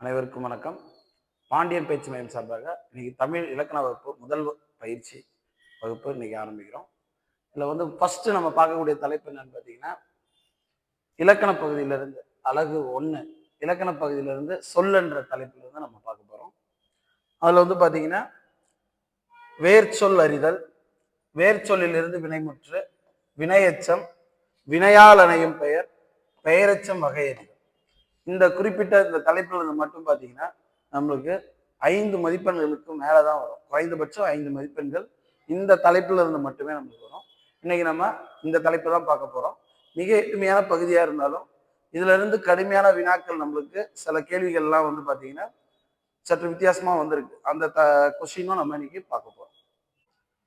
அனைவருக்கும் வணக்கம். பாண்டியன் பேச்சு மையம் சார்பாக இன்னைக்கு தமிழ் இலக்கண வகுப்பு முதல் பயிற்சி வகுப்பு இன்னைக்கு ஆரம்பிக்கிறோம். இதில் ஃபர்ஸ்ட் நம்ம பார்க்கக்கூடிய தலைப்பு என்னன்னு பார்த்தீங்கன்னா, இலக்கண பகுதியிலிருந்து அலகு 1 இலக்கண பகுதியிலிருந்து சொல்லென்ற தலைப்பிலிருந்து நம்ம பார்க்க போறோம். அதில் பார்த்தீங்கன்னா, வேர்ச்சொல் அறிதல், வேர்ச்சொல்லிலிருந்து வினைமுற்று, வினையெச்சம், வினையால் அணையும் பெயர், பெயரெச்சம் வகையறிதல். இந்த குறிப்பிட்ட இந்த தலைப்புல மட்டும் பார்த்தீங்கன்னா நம்மளுக்கு 5 மதிப்பெண்களுக்கு மேலதான் வரும். குறைந்தபட்சம் 5 மதிப்பெண்கள் இந்த தலைப்புல இருந்து மட்டுமே நம்மளுக்கு வரும். இன்னைக்கு நம்ம இந்த தலைப்பு தான் பார்க்க போறோம். மிக எளிமையான பகுதியா இருந்தாலும் இதுல இருந்து கடுமையான வினாக்கள் நம்மளுக்கு சில கேள்விகள்லாம் பார்த்தீங்கன்னா சற்று வித்தியாசமா வந்திருக்கு. அந்த கொஸ்டினும் நம்ம இன்னைக்கு பார்க்க போறோம்.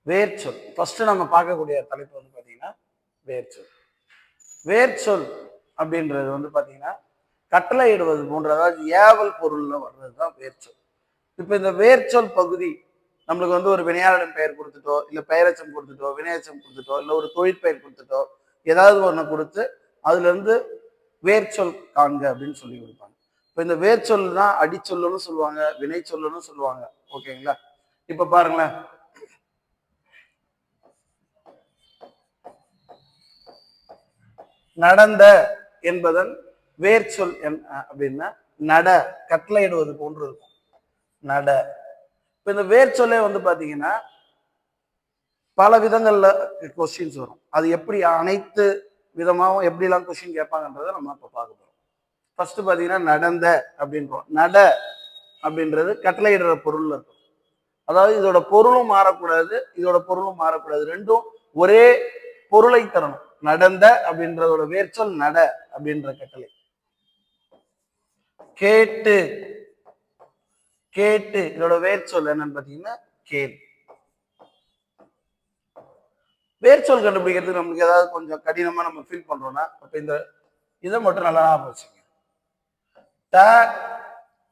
வேர்ச்சொல் ஃபர்ஸ்ட் நம்ம பார்க்கக்கூடிய தலைப்பு பார்த்தீங்கன்னா வேர்ச்சொல். வேர்ச்சொல் அப்படின்றது பார்த்தீங்கன்னா கட்டளையிடுவது போன்ற, அதாவது ஏவல் பொருள்ல வர்றதுதான் வேர்ச்சொல். இப்ப இந்த வேர்ச்சொல் பகுதி நம்மளுக்கு ஒரு வினையாளரின் பெயர் கொடுத்துட்டோ, இல்ல பெயரெச்சம் கொடுத்துட்டோ, வினையச்சம் கொடுத்துட்டோ, இல்ல ஒரு தொழிற்பெயர் கொடுத்துட்டோ, ஏதாவது ஒண்ணு கொடுத்து அதுல இருந்து வேர்ச்சொல் காண்க அப்படின்னு சொல்லி கொடுப்பாங்க. இப்ப இந்த வேர்ச்சொல் தான் அடிச்சொல்லுன்னு சொல்லுவாங்க, வினை சொல்லுன்னு சொல்லுவாங்க. ஓகேங்களா? இப்ப பாருங்களேன், நடந்த என்பதன் வேர்ச்சொல் அப்படின்னா நட, கட்டளையிடுவது போன்று இருக்கும். நட. இப்ப இந்த வேர்ச்சொல்லே பாத்தீங்கன்னா பல விதங்கள்ல கொஸ்டின்ஸ் வரும். அது எப்படி அனைத்து விதமாகவும் எப்படிலாம் கொஸ்டின் கேட்பாங்கன்றத நம்ம இப்ப பார்க்க போறோம். ஃபர்ஸ்ட் பாத்தீங்கன்னா நடந்த அப்படின்றோம். நட அப்படின்றது கட்டளையிடுற பொருள்ல இருக்கும். அதாவது இதோட பொருளும் மாறக்கூடாது, இதோட பொருளும் மாறக்கூடாது, ரெண்டும் ஒரே பொருளை தரணும். நடந்த அப்படின்றதோட வேர்ச்சொல் நட அப்படின்ற கட்டளை. கேட்டு, கேட்டு இதோட வேர்ச்சொல் என்னன்னு பாத்தீங்கன்னா கேள். வேர்ச்சொல் கண்டுபிடிக்கிறதுக்கு நமக்கு ஏதாவது கொஞ்சம் கடினமா நம்ம ஃபீல் பண்றோம்னா, அப்ப இந்த இதை மட்டும் நல்லா ஞாபகம் வச்சுங்க. ட,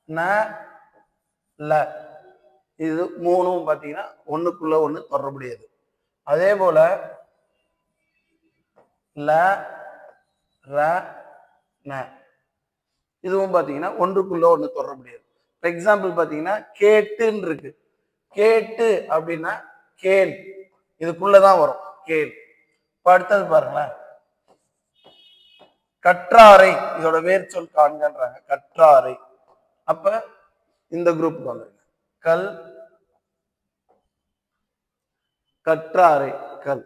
ந, ல இது மூணும் பாத்தீங்கன்னா ஒண்ணுக்குள்ள ஒண்ணு தொடர்புடையது. அதே போல ல, ர, ந இதுவும் பாத்தீங்கன்னா ஒன்றுக்குள்ள ஒண்ணு தொடர்புடையது. எக்ஸாம்பிள் பாத்தீங்கன்னா கேட்டுன்னு இருக்கு. கேட்டு அப்படின்னா கேள், இதுக்குள்ளதான் வரும் கேள். அடுத்தது பாருங்களேன், கற்றாரை இதோட வேர்ச்சொல் காண்கன்றாங்க. கற்றாரை. அப்ப இந்த குரூப் வந்துருங்க. கல், கற்றாரை, கல்.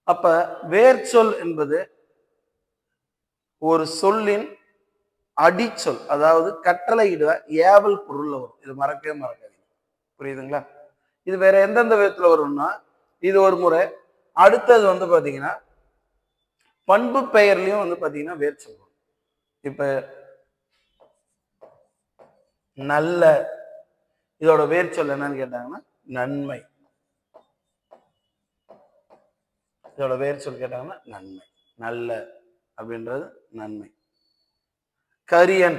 அப்ப வேர்ச்சொல் என்பது ஒரு சொல்லின் அடிச்சொல், அதாவது கட்டளையிடுவ ஏவல் பொருள்ல வரும். இது மறக்கவே மறக்காதீங்க. புரியுதுங்களா? இது வேற எந்தெந்த விதத்துல வரும்னா, இது ஒரு முறை. அடுத்தது பாத்தீங்கன்னா பண்பு பெயர்லயும் பாத்தீங்கன்னா வேர்ச்சொல் வரும். இப்ப நல்ல இதோட வேர்ச்சொல் என்னன்னு கேட்டாங்கன்னா நன்மை. இதோட வேர்ச்சொல் கேட்டாங்கன்னா நன்மை. நல்ல அப்படின்றது நன்மை. கரியன்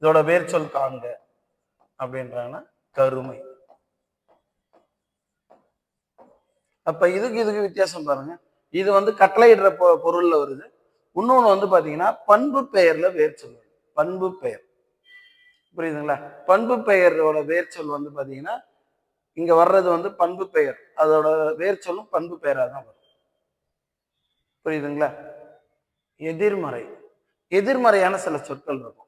இதோட வேர்ச்சொல் காண்க அப்படின்றாங்கன்னா கருமை. அப்ப இதுக்கு வித்தியாசம் பாருங்க. இது கட்டளையிடுற பொருள்ல வருது. இன்னொன்னு பாத்தீங்கன்னா பண்பு பெயர்ல வேர்ச்சொல் வருது. பண்பு பெயர். புரியுதுங்களா? பண்பு பெயரோட வேர்ச்சொல் பாத்தீங்கன்னா இங்க வர்றது பண்பு பெயர். அதோட வேர்ச்சொல்லும் பண்பு பெயரா தான் வரும். புரியுதுங்களா? எதிர்மறை, எதிர்மறையான சில சொற்கள் இருக்கும்.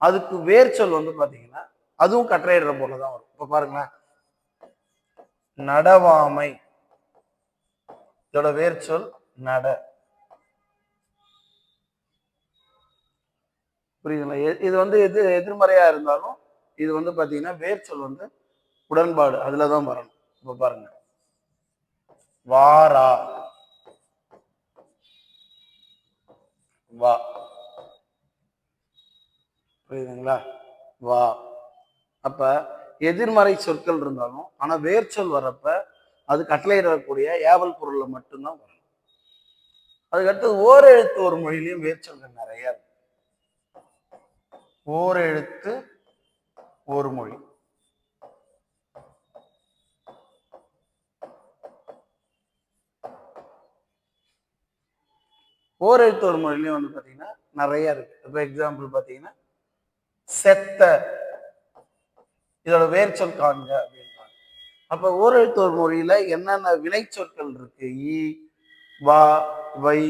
அதுக்கு வேர்ச்சொல் பாத்தீங்கன்னா அதுவும் கட்டளையிடுற போலதான் வரும். இப்ப பாருங்களேன், நடவாமை இதோட வேர்ச்சொல் நட. புரியுதுங்களா? இது எதிர்மறையா இருந்தாலும் இது பாத்தீங்கன்னா வேர்ச்சொல் உடன்பாடு அதுலதான் வரணும். இப்ப பாருங்க, வாரா, வா. புரியுதுங்களா? வா. அப்ப எதிர்மறை சொற்கள் இருந்தாலும் ஆனா வேர்ச்சொல் வர்றப்ப அது கட்டளையிடக்கூடிய ஏவல் பொருள்ல மட்டும்தான் வரணும். அதுக்கடுத்து ஓரெழுத்து ஒரு மொழியிலையும் வேர்ச்சொல்கள் நிறைய இருக்கு. ஓரெழுத்து ஒரு மொழி. ஓரெழுத்து ஒரு மொழியிலையும் வந்து பாத்தீங்கன்னா நிறைய இருக்கு. இப்ப எக்ஸாம்பிள் பாத்தீங்கன்னா செத்த, இதோட வேர் சொல் காண்க அப்படின்றாங்க. அப்ப ஓரெழுத்து ஒரு மொழியில என்னென்ன வினை சொற்கள் இருக்கு, ஈ, வா, வை,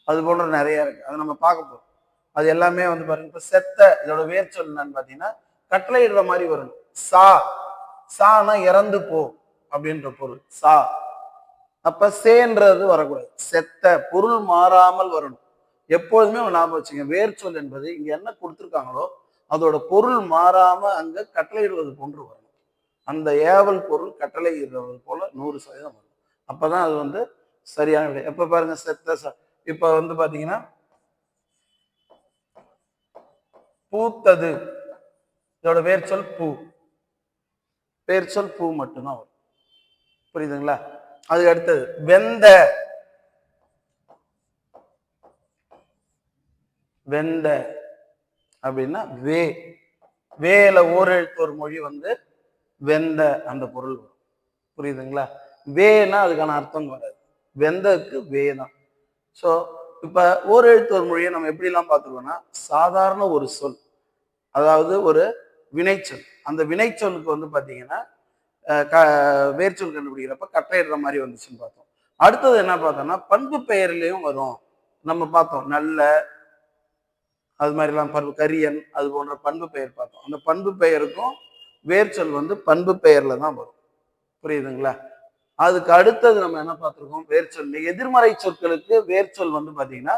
அது போன்ற நிறைய இருக்கு. அதை நம்ம பார்க்க போறோம். அது எல்லாமே வந்து பாருங்க. இப்ப செத்த, இதோட வேர் சொல் என்னன்னு பாத்தீங்கன்னா கட்டளை இடுற மாதிரி வரும். சா, சானா இறந்து போ அப்படின்ற பொருள் சா. அப்ப சேன்றது வரக்கூடாது. செத்த, பொருள் மாறாமல் வரணும். எப்போதுமே ஞாபகம் வச்சுங்க, வேர் சொல் என்பது இங்க என்ன கொடுத்துருக்காங்களோ அதோட பொருள் மாறாம அங்க கட்டளையிடுவது போன்று வரணும். அந்த ஏவல் பொருள் கட்டளை இடுறது போல 100% வரும். அப்பதான் அது வந்து சரியான விடை. எப்ப பாருங்க செத்த, இப்ப வந்து பாத்தீங்கன்னா பூத்தது, இதோட வேர் சொல் பூ, வேர் சொல் பூ மட்டும்தான் வரும். புரியுதுங்களா? அதுக்கு அடுத்தது வெந்த, வெந்த அப்படின்னா வே, வேல ஓரெழுத்து ஒரு மொழி வந்து வெந்த அந்த பொருள் வரும். புரியுதுங்களா? வேனா அதுக்கான அர்த்தம் வராது, வெந்ததுக்கு வே தான். ஸோ இப்ப ஓரெழுத்து ஒரு மொழியை நம்ம எப்படி எல்லாம் பார்த்துருக்கோம்னா, சாதாரண ஒரு சொல், அதாவது ஒரு வினைச்சொல், அந்த வினைச்சொல்லுக்கு வந்து பாத்தீங்கன்னா வேர்ச்சொல் கண்டுபிடிக்கிறப்ப கட்டளையிடுற மாதிரி வந்துச்சுன்னு பார்த்தோம். அடுத்தது என்ன பார்த்தோம்னா பண்பு பெயர்லயும் வரும். நம்ம பார்த்தோம் நல்ல, அது மாதிரிலாம் பண்பு, கரியன், அது போன்ற பண்பு பெயர் பார்த்தோம். அந்த பண்பு பெயருக்கும் வேர்ச்சொல் வந்து பண்பு பெயர்ல தான் வரும். புரியுதுங்களா? அதுக்கு அடுத்தது நம்ம என்ன பார்த்திருக்கோம், வேர்ச்சொல். எதிர்மறை சொற்களுக்கு வேர்ச்சொல் வந்து பாத்தீங்கன்னா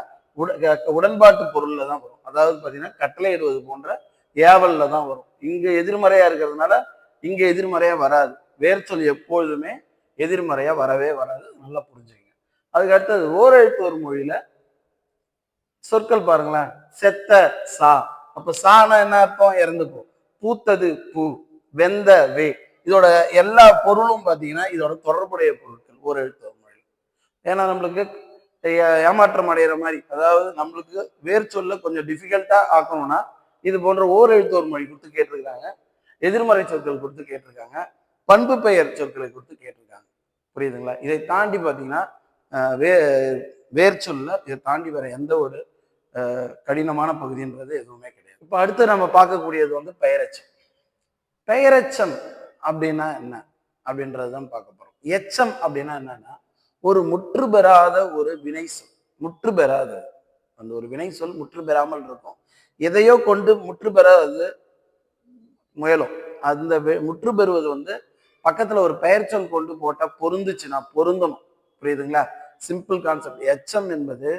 உடன்பாட்டு பொருள்ல தான் வரும். அதாவது பாத்தீங்கன்னா கட்டளையிடுவது போன்ற ஏவல்ல தான் வரும். இங்க எதிர்மறையா இருக்கிறதுனால இங்க எதிர்மறையா வராது. வேர்ச்சொல் எப்பொழுதுமே எதிர்மறையா வரவே வராது. நல்லா புரிஞ்சுங்க. அதுக்கு அடுத்தது ஓரெழுத்து ஒரு மொழியில சொற்கள் பாருங்களேன். செத்த சா, அப்ப சானா என்ன அர்த்தம், இறந்து போ. பூத்தது பூ, வெந்த வே. இதோட எல்லா பொருளும் பாத்தீங்கன்னா இதோட தொடர்புடைய பொருட்கள் ஓரெழுத்து ஒரு மொழி. ஏன்னா நம்மளுக்கு ஏமாற்றம் அடைகிற மாதிரி, அதாவது நம்மளுக்கு வேர் சொல்ல கொஞ்சம் டிஃபிகல்ட்டா ஆக்கணும்னா இது போன்ற ஓரெழுத்து ஒரு மொழி கொடுத்து கேட்டிருக்காங்க, எதிர்மறை சொற்கள் கொடுத்து கேட்டிருக்காங்க, பண்பு பெயர் சொற்களை கொடுத்து கேட்டிருக்காங்க. புரியுதுங்களா? இதை தாண்டி பாத்தீங்கன்னா வேர் சொல்ல இதை தாண்டி வேற எந்த ஒரு கடினமான பகுதின்றது எதுவுமே கிடையாது. இப்ப அடுத்து நம்ம பார்க்கக்கூடியது வந்து பெயரெச்சம். பெயரெச்சம் அப்படின்னா என்ன அப்படின்றதுதான் பார்க்க போறோம். எச்சம் அப்படின்னா என்னன்னா ஒரு முற்று பெறாத ஒரு வினை சொல். முற்று பெறாத அந்த ஒரு வினை சொல் முற்று பெறாமல் இருக்கும். எதையோ கொண்டு முற்று பெறாதது முயலும். அந்த முற்று பெறுவது வந்து பக்கத்துல ஒரு பெயர் சொல் கொண்டு போட்டா பொருந்துச்சுன்னா பொருந்தணும். புரியுதுங்களா? Simple concept. எச்சம் என்பது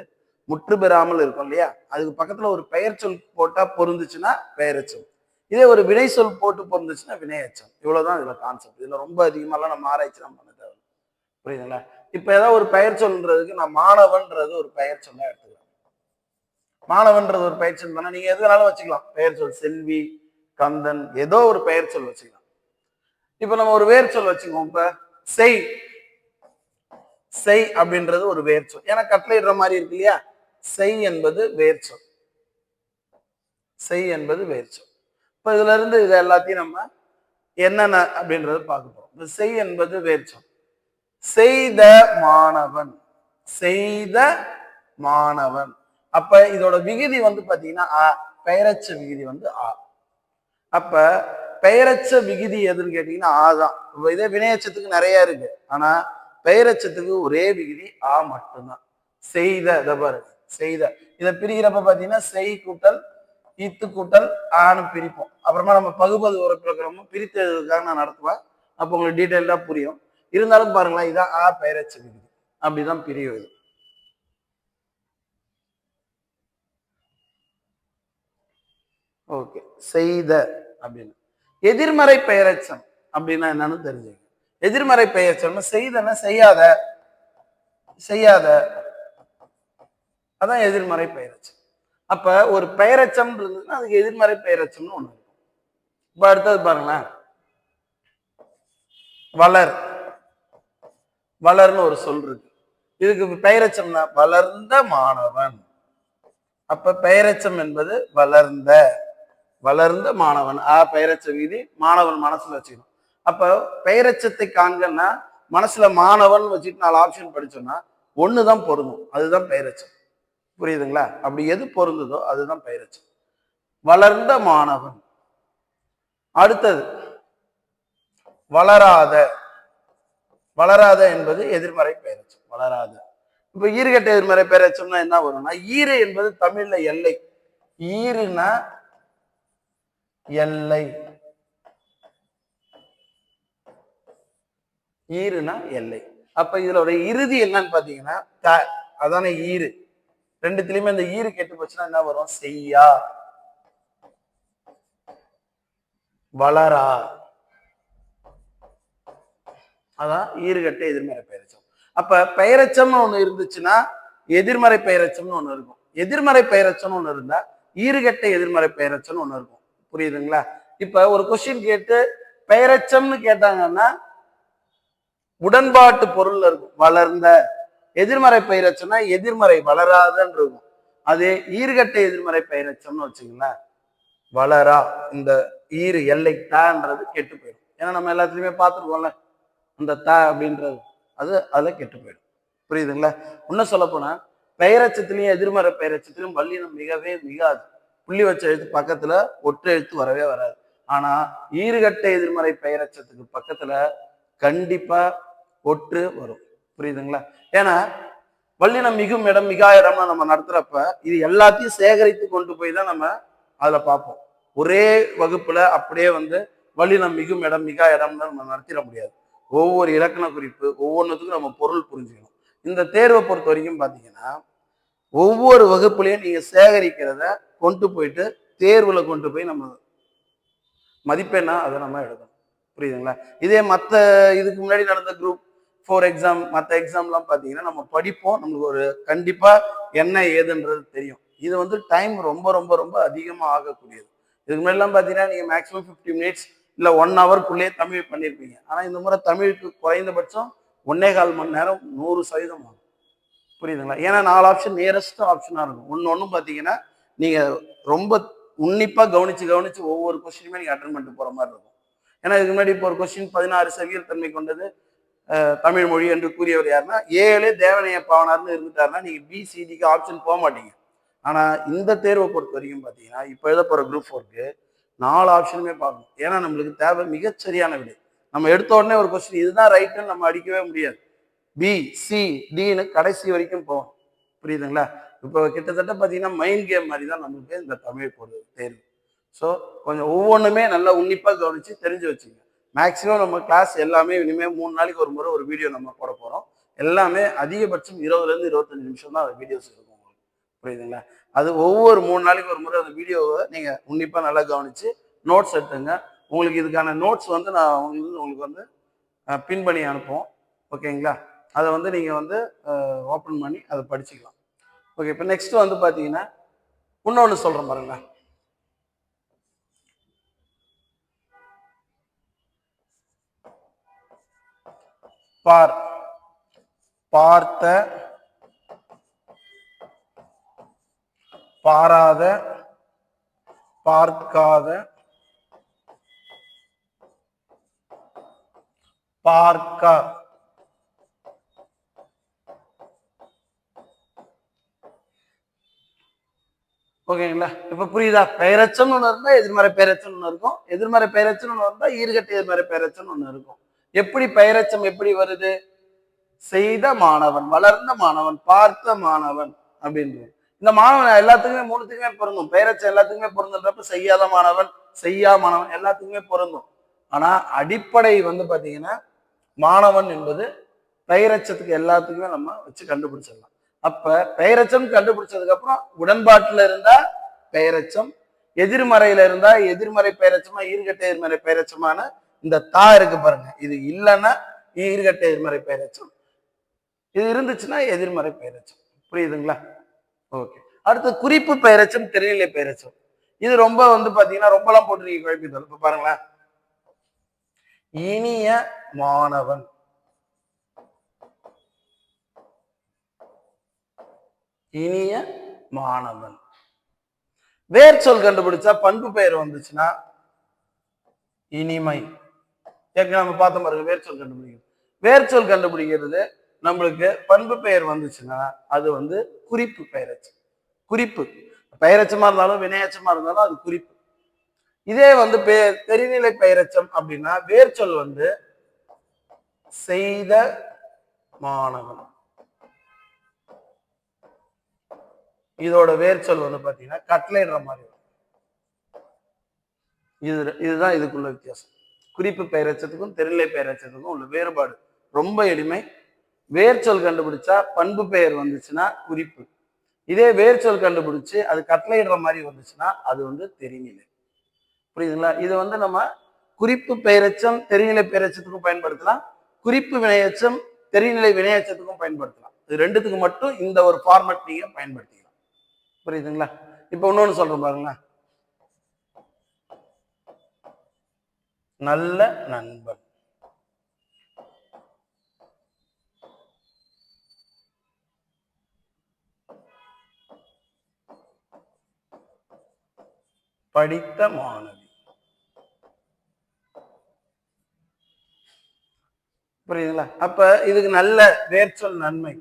முற்று பெறாமல் இருக்கும் இல்லையா, அதுக்கு பக்கத்துல ஒரு பெயர் சொல் போட்டா பொருந்துச்சுன்னா பெயரெச்சம். இதே ஒரு வினை சொல் போட்டு பொருந்துச்சுன்னா வினையச்சம். இவ்வளவுதான் இதுல கான்செப்ட். இதுல ரொம்ப அதிகமாலாம் நம்ம ஆராய்ச்சி நம்ம பண்ண தேவை. புரியுதுங்களா? இப்ப ஏதாவது ஒரு பெயர் சொல்றதுக்கு நான் மாணவன்றது ஒரு பெயர் சொல்ல எடுத்துக்கலாம். மாணவன்றது ஒரு பெயர் சொல் தானே, நீங்க எது வேணாலும் வச்சுக்கலாம். பெயர் சொல் செல்வி, கந்தன், ஏதோ ஒரு பெயர் சொல் வச்சுக்கலாம். இப்ப நம்ம ஒரு வேர் சொல் வச்சுக்கோம். இப்ப செய், செய் அப்படின்றது ஒரு வேர் சொல். ஏன்னா கட்டளையிடுற மாதிரி இருக்கு இல்லையா, செய் என்பது வேர் சொல். செய் என்பது வேர் சொல். இப்ப இதுல இருந்து இது எல்லாத்தையும் நம்ம என்னென்ன அப்படின்றது பார்க்க போறோம். செய் என்பது வேர் சொல். செய்த மாணவன், செய்த மாணவன். அப்ப இதோட விகுதி வந்து பாத்தீங்கன்னா ஆ, பெயரச்ச விகுதி வந்து ஆ. அப்ப பெயரச்ச விகுதி எதுன்னு கேட்டீங்கன்னா ஆதான். இதே வினையச்சத்துக்கு நிறைய இருக்கு, ஆனா பெயரச்சத்துக்கு ஒரே விகுதி ஆ மட்டும்தான். செய்த, இதை பாருங்க, செய்த. இதை பிரிக்கிறப்ப பாத்தீங்கன்னா செய் கூட்டல் இத்து கூட்டல் ஆன்னு பிரிப்போம். அப்புறமா நம்ம பகுபது உறுப்பினரும் பிரித்ததுக்காக நான் நடத்துவேன். அப்போ உங்களுக்கு டீட்டெயில்டா புரியும். இருந்தாலும் பாருங்களேன், இதான் ஆ பெயரச்ச விகுதி. அப்படிதான் பிரியுது. ஓகே, செய்த அப்படின்னு. எதிர்மறை பெயரச்சம் அப்படின்னா என்னன்னு தெரிஞ்சுங்க. எதிர்மறை பெயரச்சம் செய்தன செய்யாத, செய்யாத, அதான் எதிர்மறை பெயரச்சம். அப்ப ஒரு பெயரச்சம் இருந்ததுன்னா அதுக்கு எதிர்மறை பெயரச்சம்னு ஒண்ணு இருக்கும். இப்ப அடுத்தது பாருங்களேன், வளர், வளர்னு ஒரு சொல் இருக்கு. இதுக்கு பெயரச்சம்னா வளர்ந்த மாணவன். அப்ப பெயரச்சம் என்பது வளர்ந்த, வளர்ந்த மாணவன். பெயரச்ச விதி மாணவன் மனசுல வச்சுக்கணும். அப்ப பெயரச்சத்தை காண்கன்னா மனசுல மாணவன் வச்சுட்டு 4 ஆப்ஷன் படிச்சோம்னா ஒண்ணுதான் பொருந்தும், அதுதான் பெயரெச்சம். புரியுதுங்களா? அப்படி எது பொருந்துதோ அதுதான் பெயரெச்சம். வளர்ந்த மாணவன். அடுத்தது வளராத. வளராத என்பது எதிர்மறை பெயரெச்சம். வளராத. இப்ப ஈறுகெட்ட எதிர்மறை பெயரெச்சம்னா என்ன வரும்னா, ஈறு என்பது தமிழ்ல எல்லை. ஈறுனா எல்லை. ஈறுனா எல்லை. அப்ப இதோட இறுதி என்னன்னு பாத்தீங்கன்னா அதான ஈறு. ரெண்டுத்திலயுமே இந்த ஈறு கெட்டு போச்சுன்னா என்ன வரும்? செய்யா, வளரா. அதான் ஈறுகட்ட எதிர்மறை பெயரெச்சம். அப்ப பெயரெச்சம்னு ஒண்ணு இருந்துச்சுன்னா எதிர்மறை பெயரெச்சம்னு ஒண்ணு இருக்கும். எதிர்மறை பெயரெச்சம்னு ஒண்ணு இருந்தா ஈறுகட்ட எதிர்மறை பெயரெச்சம்னு ஒண்ணு இருக்கும். புரியுதுங்களா? இப்ப ஒரு கொஸ்டின் கேட்டு பெயரெச்சம்னு கேட்டாங்கன்னா உடன்பாட்டு பொருள் இருக்கும். வளர்ந்த. எதிர்மறை பெயரெச்சம்னா எதிர்மறை வளராதன்னு இருக்கும். அதே ஈறுகட்ட எதிர்மறை பெயரெச்சம்னு வச்சுங்களேன், வளரா. இந்த ஈறு எல்லை தான்றது கெட்டு போயிடும். ஏன்னா நம்ம எல்லாத்துலயுமே பார்த்துருக்கோம்ல, அந்த த அப்படின்றது அதுல கெட்டு போயிடும். புரியுதுங்களா? இன்னும் சொல்ல போனா பெயரச்சத்திலையும் எதிர்மறை பெயரச்சத்திலும் வல்லினம் மிகவே மிகாது. புள்ளி வச்ச எழுத்து பக்கத்துல ஒற்றை எழுத்து வரவே வராது. ஆனா ஈறுகட்ட எதிர்மறை பெயரச்சத்துக்கு பக்கத்துல கண்டிப்பா ஒற்று வரும். புரியுதுங்களா? ஏன்னா வல்லினம் மிகும் இடம் மிகா இடம்னா நம்ம நடத்துறப்ப இது எல்லாத்தையும் சேகரித்து கொண்டு போய் தான் நம்ம அதுல பார்ப்போம். ஒரே வகுப்புல அப்படியே வல்லினம் மிகும் இடம் மிகா இடம்னு நம்ம நடத்திட முடியாது. ஒவ்வொரு இலக்கண குறிப்பு ஒவ்வொன்றுத்துக்கும் நம்ம பொருள் புரிஞ்சுக்கணும். இந்த தேர்வை பொறுத்த வரைக்கும் பாத்தீங்கன்னா ஒவ்வொரு வகுப்புலையும் நீங்க சேகரிக்கிறத கொண்டு போயிட்டு தேர்வுல கொண்டு போய் நம்ம மதிப்பெண்ணா அதை நம்ம எழுதணும். புரியுதுங்களா? இதே மற்ற இதுக்கு முன்னாடி நடந்த குரூப் 4 எக்ஸாம், மற்ற எக்ஸாம்லாம் பார்த்தீங்கன்னா நம்ம படிப்போம், நம்மளுக்கு ஒரு கண்டிப்பா என்ன ஏதுன்றது தெரியும். இது டைம் ரொம்ப ரொம்ப ரொம்ப அதிகமாக ஆகக்கூடியது. இதுக்கு முன்னாடிலாம் பார்த்தீங்கன்னா நீங்க மேக்ஸிமம் 50 மினிட்ஸ் இல்லை 1 ஹவருக்குள்ளேயே தமிழ் பண்ணியிருப்பீங்க. ஆனால் இந்த முறை தமிழுக்கு குறைந்தபட்சம் 1.25 மணி நேரம் 100% ஆகும். புரியுதுங்களா? ஏன்னா 4 ஆப்ஷன் நியரஸ்ட் ஆப்ஷனாக இருக்கும். ஒன்று பார்த்தீங்கன்னா நீங்க ரொம்ப உன்னிப்பா கவனிச்சு கவனிச்சு ஒவ்வொரு கொஸ்டினுமே நீங்க அட்டன் பண்ணிட்டு போற மாதிரி இருக்கும். ஏன்னா இதுக்கு முன்னாடி இப்போ ஒரு கொஸ்டின் 16 செவியல் தன்மை கொண்டது தமிழ் மொழி என்று கூறியவர் யாருன்னா 7 தேவனைய பாவனார்னு இருந்துட்டாருன்னா நீங்க பிசிடிக்கு ஆப்ஷன் போக மாட்டீங்க. ஆனா இந்த தேர்வை பொறுத்த வரைக்கும் பாத்தீங்கன்னா இப்ப எழுத போற குரூப் 4க்கு 4 ஆப்ஷனுமே பார்க்கணும். ஏன்னா நம்மளுக்கு தேவை மிகச்சரியான விடை. நம்ம எடுத்த உடனே ஒரு கொஸ்டின் இதுதான் ரைட்டுன்னு நம்ம அடிக்கவே முடியாது. பி சி டின்னு கடைசி வரைக்கும் போகும். புரியுதுங்களா? இப்போ கிட்டத்தட்ட பார்த்தீங்கன்னா மைண்ட் கேம் மாதிரி தான் நம்மளுக்கு இந்த தமிழ் போடுறது தேர்வு. ஸோ கொஞ்சம் ஒவ்வொன்றுமே நல்லா உன்னிப்பாக கவனித்து தெரிஞ்சு வச்சுங்க. மேக்ஸிமம் நம்ம கிளாஸ் எல்லாமே இனிமேல் 3 நாளைக்கு ஒரு முறை ஒரு வீடியோ நம்ம போட போகிறோம். எல்லாமே அதிகபட்சம் 20லேருந்து 25 நிமிஷம் தான் அந்த வீடியோஸ் இருக்கும் உங்களுக்கு. புரியுதுங்களா? அது ஒவ்வொரு 3 நாளைக்கு ஒரு முறை அந்த வீடியோவை நீங்கள் உன்னிப்பாக நல்லா கவனித்து நோட்ஸ் எடுத்துங்க. உங்களுக்கு இதுக்கான நோட்ஸ் நான் உங்களுக்கு பின் பண்ணி அனுப்புவோம். ஓகேங்களா? அதை நீங்கள் ஓப்பன் பண்ணி அதை படிச்சுக்கலாம். ஓகே, இப்போ நெக்ஸ்ட் பார்த்தீங்கன்னா இன்னொன்று சொல்கிறேன் பாருங்க. பார், பார்த்த, பாராத, பார்க்காத, பார்க்க. ஓகேங்களா? இப்ப புரியுதா? பெயரச்சம்னு ஒண்ணு இருந்தா எதிர்மறை பெயரச்சம் ஒண்ணு இருக்கும். எதிர்மறை பெயரச்சம் ஒண்ணு இருந்தா ஈறுகட்ட எதிர்மறை பெயரச்சம் ஒண்ணு இருக்கும். எப்படி பெயரச்சம் எப்படி வருது? செய்த மாணவன், வளர்ந்த மாணவன், பார்த்த மாணவன் அப்படின்றது. இந்த மாணவன் எல்லாத்துக்குமே 3த்துக்குமே பொருந்தும். பெயரச்சம் எல்லாத்துக்குமே பொருந்துன்றப்ப செய்யாத மாணவன், செய்யா மாணவன் எல்லாத்துக்குமே பொருந்தும். ஆனா அடிப்படை பாத்தீங்கன்னா மாணவன் என்பது பெயரச்சத்துக்கு எல்லாத்துக்குமே நம்ம வச்சு கண்டுபிடிச்சிடலாம். அப்ப பெயரச்சம் கண்டுபிடிச்சதுக்கு அப்புறம் உடன்பாட்டுல இருந்தா பெயரச்சம், எதிர்மறையில இருந்தா எதிர்மறை பெயரச்சமா ஈறுகட்ட எதிர்மறை பெயரச்சமான இந்த தா இருக்கு பாருங்க, இது இல்லைன்னா ஈறுகட்ட எதிர்மறை பெயரச்சம், இது இருந்துச்சுன்னா எதிர்மறை பெயரச்சம். புரியுதுங்களா? ஓகே. அடுத்து குறிப்பு பெயரச்சம், தெரிநிலை பெயரச்சம். இது ரொம்ப பாத்தீங்கன்னா ரொம்பலாம் போட்டு நீங்க குழப்பிட்டு இப்ப பாருங்களேன். இனிய மாணவன், இனிய மாணவன். வேர் சொல் கண்டுபிடிச்சா பண்பு பெயர் வந்துச்சுன்னா இனிமை. ஏற்கனவே நம்ம பார்த்த பாருங்க வேர் சொல் கண்டுபிடிக்கிறது. வேர் சொல் கண்டுபிடிக்கிறது நம்மளுக்கு பண்பு பெயர் வந்துச்சுன்னா அது வந்து குறிப்பு பெயரச்சம். குறிப்பு பெயரச்சமா இருந்தாலும் வினையச்சமா இருந்தாலும் அது குறிப்பு. இதே வந்து தெரிநிலை பெயரச்சம் அப்படின்னா வேர்ச்சொல் வந்து செய்த மாணவன். இதோட வேர்ச்சொல் வந்து பாத்தீங்கன்னா கட்டளையிடுற மாதிரி. இதுதான் இதுக்குள்ள வித்தியாசம். குறிப்பு பெயரச்சத்துக்கும் தெரிநிலை பெயரச்சத்துக்கும் உள்ள வேறுபாடு ரொம்ப எளிமை. வேர்ச்சொல் கண்டுபிடிச்சா பண்பு பெயர் வந்துச்சுன்னா குறிப்பு. இதே வேர்ச்சொல் கண்டுபிடிச்சு அது கட்டளையிடுற மாதிரி வந்துச்சுன்னா அது வந்து தெரிநிலை. புரியுதுங்களா? இது வந்து நம்ம குறிப்பு பெயரச்சம் தெரிநிலை பெயரச்சத்துக்கும் பயன்படுத்தலாம், குறிப்பு வினையச்சம் தெரிநிலை வினையச்சத்துக்கும் பயன்படுத்தலாம். இது ரெண்டுத்துக்கு மட்டும் இந்த ஒரு ஃபார்மட் நீங்க பயன்படுத்திக்கலாம். புரியுதுங்களா? இப்ப இன்னொன்னு சொல்றேன் பாருங்களேன். நல்ல நண்பன். படித்த மாணவி. புரியுதுங்களா? அப்ப இதுக்கு நல்ல வேர்ச்சொல் நன்மை,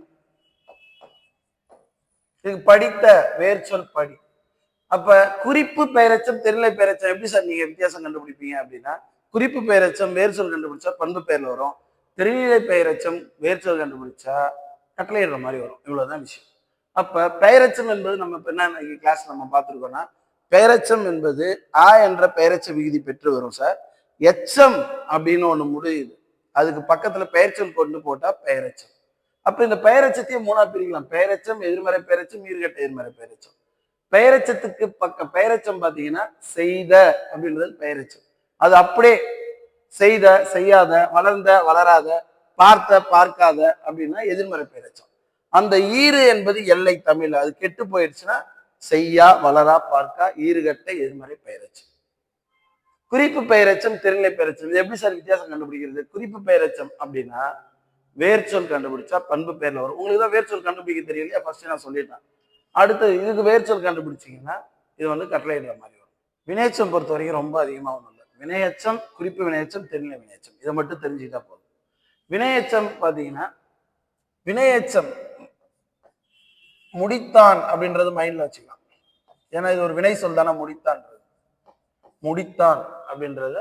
இதுக்கு படித்த வேர்ச்சொல் படி. அப்ப குறிப்பு பெயரச்சம் தெரிநிலை பெயரச்சம் எப்படி சார் நீங்க வித்தியாசம் கண்டுபிடிப்பீங்க அப்படின்னா, குறிப்பு பெயரச்சம் வேர்ச்சொல் கண்டுபிடிச்சா பண்பு பெயர்ல வரும், தெரிநிலை பெயரச்சம் வேர்ச்சொல் கண்டுபிடிச்சா கட்டளையிடுற மாதிரி வரும். இவ்வளவுதான் விஷயம். அப்ப பெயரச்சம் என்பது நம்ம இப்ப என்ன கிளாஸ் நம்ம பார்த்துருக்கோம்னா, பெயரச்சம் என்பது ஆ என்ற பெயரச்ச விகுதி பெற்று வரும் சார். எச்சம் அப்படின்னு ஒண்ணு முடியுது, அதுக்கு பக்கத்துல பெயர்ச்சொல் கொண்டு போட்டா பெயரச்சம். அப்ப இந்த பெயரச்சத்தையும் மூணா பிரிக்கலாம். பெயரச்சம், எதிர்மறை பெயரச்சம், ஈறுகெட்ட எதிர்மறை பெயரச்சம். பெயரச்சத்துக்கு பெயரச்சம் பாத்தீங்கன்னா செய்த அப்படின்றது பெயரச்சம். அது அப்படியே செய்த செய்யாத, வளர்ந்த வளராத, பார்த்த பார்க்காத அப்படின்னா எதிர்மறை பெயரச்சம். அந்த ஈறு என்பது எல்லை தமிழ், அது கெட்டு போயிடுச்சுன்னா செய்யா வளரா பார்க்கா ஈறுகட்ட எதிர்மறை பெயரச்சம். குறிப்பு பெயரச்சம் தெரிநிலை பெயரச்சம். இது எப்படி சார் வித்தியாசம் கண்டுபிடிக்கிறது? குறிப்பு பெயரச்சம் அப்படின்னா வேர்ச்சொல் கண்டுபிடிச்சா பண்பு பெயர்ல வரும். உங்களுக்கு தான் வேர்ச்சொல் கண்டுபிடிக்க தெரியலையா? ஃபர்ஸ்ட் நான் சொல்லிட்டேன். அடுத்து இதுக்கு வேர்ச்சொல் கண்டுபிடிச்சிங்கன்னா இது வந்து கட்டளையிடுற மாதிரி வரும். வினையச்சம் பொறுத்த வரைக்கும் ரொம்ப அதிகமாக ஒன்றும் இல்லை. வினையச்சம், குறிப்பு வினையச்சம், தெரிநிலை வினையச்சம், இதை மட்டும் தெரிஞ்சுக்கிட்டா போதும். வினையச்சம் பார்த்தீங்கன்னா வினையச்சம் முடித்தான் அப்படின்றது மைண்ட்ல வச்சுக்கலாம். ஏன்னா இது ஒரு வினை சொல் தானே முடித்தான்றது. முடித்தான் அப்படின்றத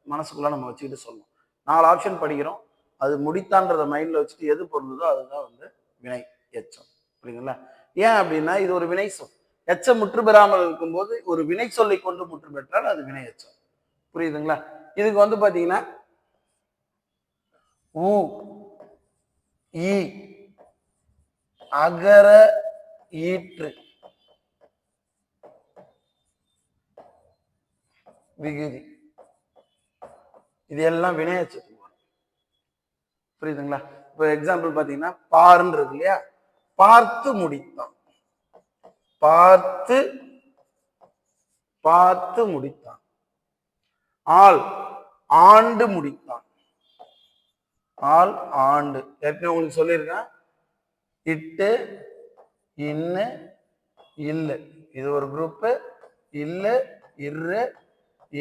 மனசுக்குள்ள நம்ம வச்சுக்கிட்டு சொல்லணும். 4 ஆப்ஷன் படிக்கிறோம், அது முடித்தான்றத மைண்ட்ல வச்சுட்டு எது பொருந்ததோ அதுதான் வந்து வினை எச்சம். புரியுதுங்களா? ஏன் அப்படின்னா இது ஒரு வினை சொல். எச்சம் முற்று பெறாமல் இருக்கும்போது ஒரு வினை சொல்லை கொண்டு முற்று பெற்றால் அது வினை எச்சம். புரியுதுங்களா? இதுக்கு வந்து பாத்தீங்கன்னா ஊ ஈ அகர ஈற்று விகுதி, இது எல்லாம் வினையச்சத்துக்கு வரும். புரியுதுங்களா? இப்போ எக்ஸாம்பிள் பாத்தீங்கன்னா பார்ன்றது இல்லையா, பார்த்து முடித்தான், பார்த்து பார்த்து முடித்தான். ஆள் ஆண்டு முடித்தான், ஆள் ஆண்டு. ஏற்கனவே உங்களுக்கு சொல்லியிருக்கேன், இட்டு இன்னு இல்லு இது ஒரு குரூப், இல்லு இரு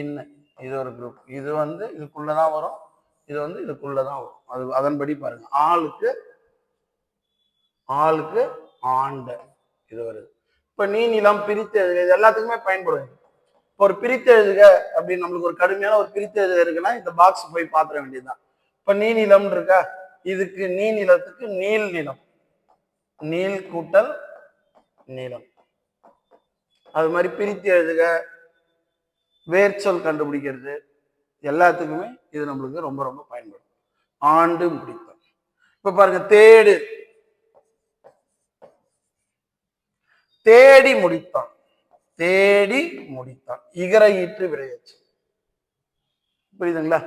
இன்னு இது ஒரு குரூப். இது வந்து இதுக்குள்ளதான் வரும், இது வந்து இதுக்குள்ளதான் வரும். அது அதன்படி பாருங்க. ஆளுக்கு ஆளுக்கு ஆண்ட இது வருது. இப்ப நீ நிலம் பிரித்து எழுதுக, இது எல்லாத்துக்குமே பயன்படும். இப்போ ஒரு பிரித்து எழுதுக அப்படின்னு நம்மளுக்கு ஒரு கடுமையான ஒரு பிரித்து எழுதுக இருக்குன்னா இந்த பாக்ஸ் போய் பாத்திர வேண்டியதுதான். இப்ப நீ நிலம் இருக்கா, இதுக்கு நீ நிலத்துக்கு நீள் நிலம், நீள் கூட்டல் நீளம். அது மாதிரி பிரித்து எழுதுக, வேர்ச்சொல் கண்டுபிடிக்கிறது எல்லாத்துக்குமே இது நம்மளுக்கு ரொம்ப ரொம்ப பயன்படும். ஆண்டு முடித்தான். இப்ப பாருங்க, தேடு தேடி முடித்தான், தேடி முடித்தான், இகர ஈற்று விரையச்சு. புரியுதுங்களா?